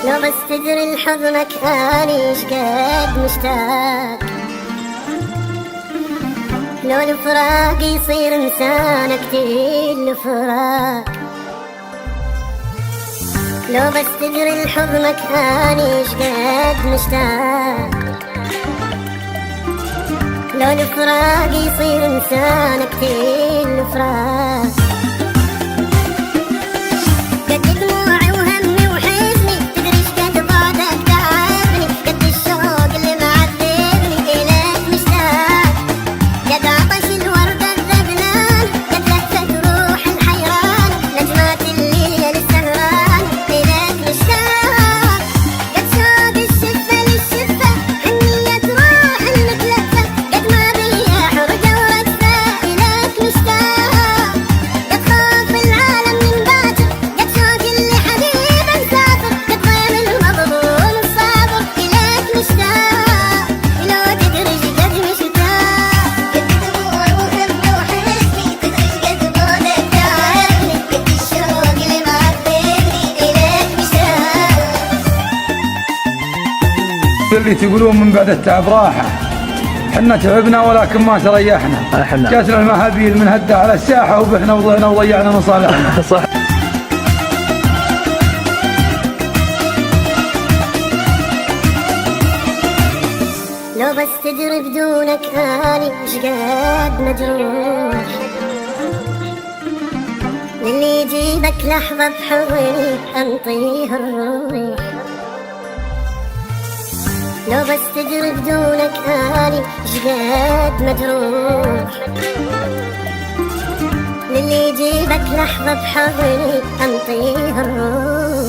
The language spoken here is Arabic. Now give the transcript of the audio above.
لو بس تدري لحضنك اني شقد مشتاق، لو الفراق يصير انسانك تقيل الفراق. لو بس تدري لحضنك اني شقد مشتاق، لو الفراق يصير انسانك تقيل الفراق. اللي تقولون من بعد التعب راحة، حنا تعبنا ولكن ما تريحنا. جاتنا المهابيل من هدى على الساحة وبحنا وضينا وضيعنا مصالحنا. صح. لو بس تدري بدونك اني شقد مجروح، للي يجيبك لحظة بحضني انطيه الروح. لو بس تدري بدونك اني شقد مجروح، للي يجيبك لحظة بحضني انطيه الروح.